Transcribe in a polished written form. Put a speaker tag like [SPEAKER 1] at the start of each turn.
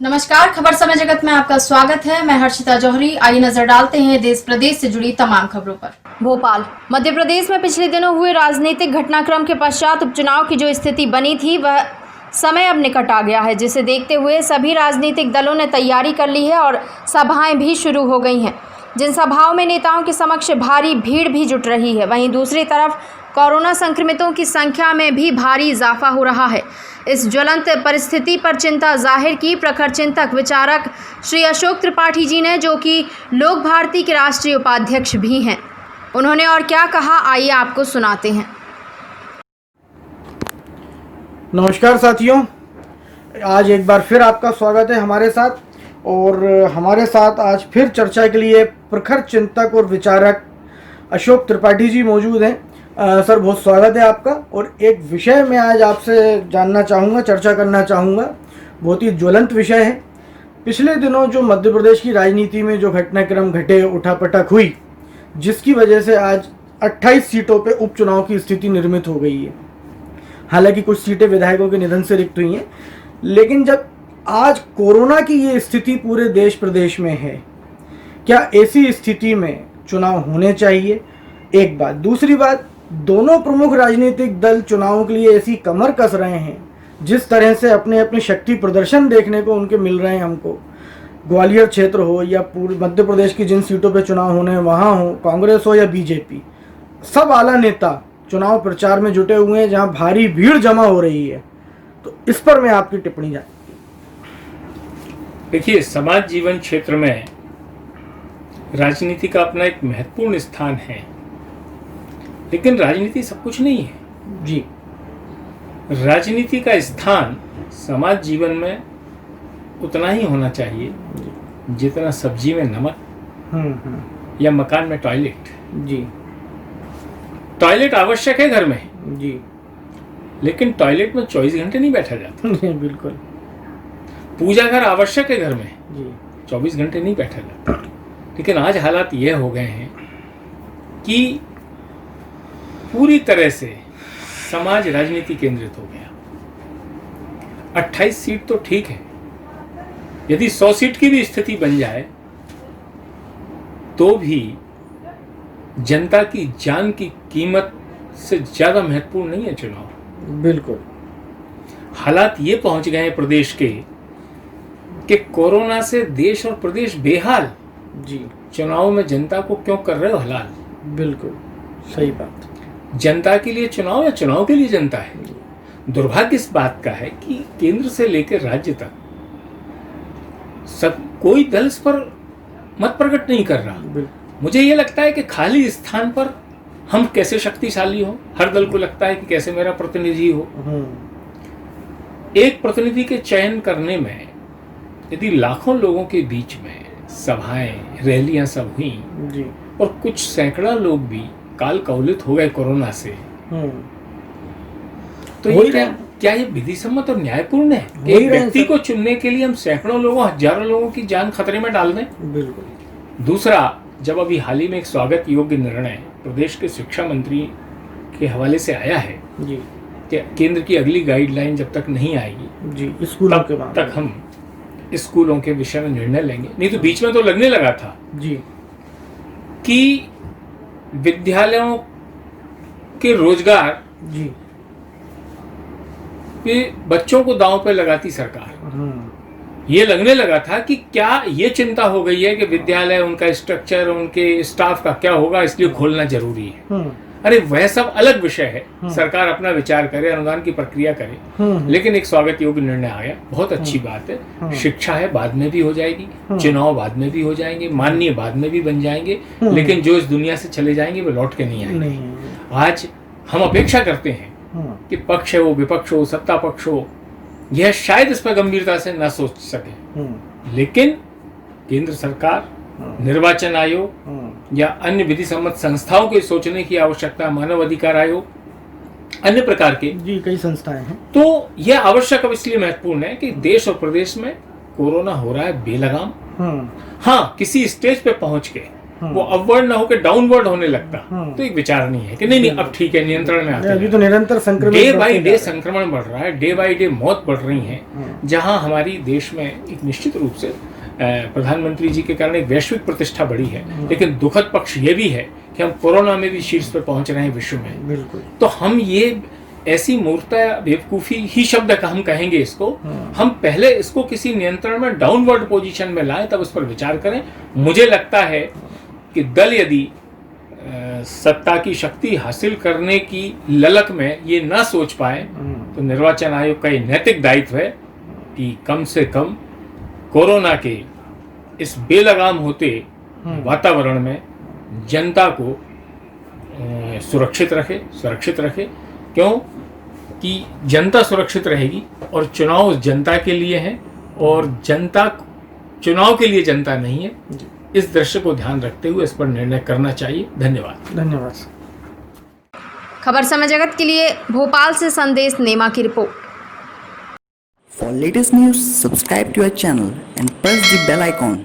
[SPEAKER 1] नमस्कार, खबर समय जगत में आपका स्वागत है। मैं हर्षिता जौहरी। आइए नजर डालते हैं देश प्रदेश से जुड़ी तमाम खबरों पर। भोपाल मध्य प्रदेश में पिछले दिनों हुए राजनीतिक घटनाक्रम के पश्चात उपचुनाव की जो स्थिति बनी थी वह समय अब निकट आ गया है, जिसे देखते हुए सभी राजनीतिक दलों ने तैयारी कर ली है और सभाएं भी शुरू हो गई हैं, जिन सभाओं में नेताओं के समक्ष भारी भीड़ भी जुट रही है। वहीं दूसरी तरफ कोरोना संक्रमितों की संख्या में भी भारी इजाफा हो रहा है। इस ज्वलंत परिस्थिति पर चिंता जाहिर की प्रखर चिंतक विचारक श्री अशोक त्रिपाठी जी ने, जो कि लोक भारती के राष्ट्रीय उपाध्यक्ष भी हैं। उन्होंने और क्या कहा, आइए आपको सुनाते हैं।
[SPEAKER 2] नमस्कार साथियों, आज एक बार फिर आपका स्वागत है हमारे साथ। और हमारे साथ आज फिर चर्चा के लिए प्रखर चिंतक और विचारक अशोक त्रिपाठी जी मौजूद हैं। सर, बहुत स्वागत है आपका। और एक विषय मैं आज आपसे जानना चाहूँगा, चर्चा करना चाहूँगा। बहुत ही ज्वलंत विषय है। पिछले दिनों जो मध्य प्रदेश की राजनीति में जो घटनाक्रम घटे, उठापटक हुई, जिसकी वजह से आज 28 सीटों पे उपचुनाव की स्थिति निर्मित हो गई है। हालांकि कुछ सीटें विधायकों के निधन से रिक्त हुई हैं, लेकिन जब आज कोरोना की ये स्थिति पूरे देश प्रदेश में है, क्या ऐसी स्थिति में चुनाव होने चाहिए? एक बात। दूसरी बात, दोनों प्रमुख राजनीतिक दल चुनावों के लिए ऐसी कमर कस रहे हैं, जिस तरह से अपने अपने शक्ति प्रदर्शन देखने को उनके मिल रहे हैं हमको। ग्वालियर क्षेत्र हो या पूरे मध्य प्रदेश की जिन सीटों पे चुनाव होने हैं वहाँ हो, कांग्रेस हो या बीजेपी, सब आला नेता चुनाव प्रचार में जुटे हुए हैं, जहाँ भारी भीड़ जमा हो रही है। तो इस पर मैं आपकी टिप्पणी जानूँ।
[SPEAKER 3] देखिए, समाज जीवन क्षेत्र में राजनीति का अपना एक महत्वपूर्ण स्थान है, लेकिन राजनीति सब कुछ नहीं है
[SPEAKER 2] जी।
[SPEAKER 3] राजनीति का स्थान समाज जीवन में उतना ही होना चाहिए जितना सब्जी में नमक या मकान में टॉयलेट।
[SPEAKER 2] जी।
[SPEAKER 3] टॉयलेट आवश्यक है घर में
[SPEAKER 2] जी,
[SPEAKER 3] लेकिन टॉयलेट में 24 घंटे नहीं बैठा जाता।
[SPEAKER 2] बिल्कुल।
[SPEAKER 3] पूजा घर आवश्यक है घर में
[SPEAKER 2] जी,
[SPEAKER 3] 24 घंटे नहीं बैठा जाता। लेकिन आज हालात यह हो गए हैं कि पूरी तरह से समाज राजनीति केंद्रित हो गया। 28 सीट तो ठीक है, यदि 100 सीट की भी स्थिति बन जाए तो भी जनता की जान की कीमत से ज्यादा महत्वपूर्ण नहीं है चुनाव।
[SPEAKER 2] बिल्कुल।
[SPEAKER 3] हालात ये पहुंच गए हैं प्रदेश के कि कोरोना से देश और प्रदेश बेहाल।
[SPEAKER 2] जी,
[SPEAKER 3] चुनाव में जनता को क्यों कर रहे हो हलाल?
[SPEAKER 2] बिल्कुल सही बात।
[SPEAKER 3] जनता के लिए चुनाव या चुनाव के लिए जनता है? दुर्भाग्य इस बात का है कि केंद्र से लेकर राज्य तक सब कोई दल इस पर मत प्रकट नहीं कर रहा। मुझे ये लगता है कि खाली स्थान पर हम कैसे शक्तिशाली हो, हर दल को लगता है कि कैसे मेरा प्रतिनिधि हो। एक प्रतिनिधि के चयन करने में यदि लाखों लोगों के बीच में सभाएं, रैलियां सब हुई
[SPEAKER 2] जी,
[SPEAKER 3] और कुछ सैकड़ा लोग भी काल कवलित हो गए कोरोना से, तो ये क्या ये विधि सम्मत और न्यायपूर्ण है? एक व्यक्ति को चुनने के लिए हम सैकड़ों लोगों, हजारों लोगों की जान खतरे में डाल दें?
[SPEAKER 2] बिल्कुल।
[SPEAKER 3] दूसरा, जब अभी हाल ही में एक स्वागत योग्य निर्णय प्रदेश के शिक्षा मंत्री के हवाले से आया है
[SPEAKER 2] जी,
[SPEAKER 3] कि केंद्र की अगली गाइडलाइन जब तक नहीं आएगी
[SPEAKER 2] जी, स्कूलों के बाद
[SPEAKER 3] तक हम स्कूलों के विषय में निर्णय लेंगे। नहीं तो बीच में तो लगने लगा था
[SPEAKER 2] जी
[SPEAKER 3] कि विद्यालयों के रोजगार
[SPEAKER 2] जी
[SPEAKER 3] पे बच्चों को दांव पे लगाती सरकार। ये लगने लगा था कि क्या ये चिंता हो गई है कि विद्यालय, उनका स्ट्रक्चर, उनके स्टाफ का क्या होगा, इसलिए खोलना जरूरी है। अरे वह सब अलग विषय है, सरकार अपना विचार करे, अनुदान की प्रक्रिया करे। लेकिन एक स्वागत योग्य निर्णय आ गया, बहुत अच्छी बात है। शिक्षा है, बाद में भी हो जाएगी, चुनाव बाद में भी हो जाएंगे, माननीय बाद में भी बन जाएंगे, लेकिन जो इस दुनिया से चले जाएंगे वो लौट के नहीं आएंगे। आज हम अपेक्षा करते हैं कि पक्ष हो, विपक्ष हो, सत्ता पक्ष हो, यह शायद इस पर गंभीरता से न सोच सके, लेकिन केंद्र सरकार, निर्वाचन आयोग या अन्य विधि सम्मत संस्थाओं के सोचने की आवश्यकता, मानव अधिकार आयोग, अन्य प्रकार के
[SPEAKER 2] जी कई संस्थाएं हैं।
[SPEAKER 3] तो यह आवश्यक अब इसलिए महत्वपूर्ण है कि देश और प्रदेश में कोरोना हो रहा है बेलगाम। हाँ, किसी स्टेज पे पहुंच के वो अपवर्ड ना होकर डाउनवर्ड होने लगता तो एक विचार नहीं है कि नहीं अब ठीक है, नियंत्रण में आते
[SPEAKER 2] अभी तो निरंतर संक्रमण
[SPEAKER 3] डे बाय डे संक्रमण बढ़ रहा है, डे बाय डे मौत बढ़ रही है, जहां हमारी देश में एक निश्चित रूप से प्रधानमंत्री जी के कारण एक वैश्विक प्रतिष्ठा बढ़ी है, लेकिन दुखद पक्ष ये भी है कि हम कोरोना में भी शीर्ष पर पहुंच रहे हैं विश्व में।
[SPEAKER 2] बिल्कुल।
[SPEAKER 3] तो हम ये ऐसी मूर्खता बेवकूफ़ी ही शब्द का हम कहेंगे इसको, हम पहले इसको किसी नियंत्रण में डाउनवर्ड पोजीशन में लाएं, तब उस पर विचार करें। मुझे लगता है कि दल यदि सत्ता की शक्ति हासिल करने की ललक में ये ना सोच पाए तो निर्वाचन आयोग का ये नैतिक दायित्व है कि कम से कम कोरोना के इस बेलगाम होते वातावरण में जनता को सुरक्षित रखे। क्यों कि जनता सुरक्षित रहेगी और चुनाव जनता के लिए है और जनता चुनाव के लिए जनता नहीं है। इस दृश्य को ध्यान रखते हुए इस पर निर्णय करना चाहिए। धन्यवाद।
[SPEAKER 1] खबर समय जगत के लिए भोपाल से संदेश नेमा की report.
[SPEAKER 4] For latest news, subscribe to our channel and press the bell icon.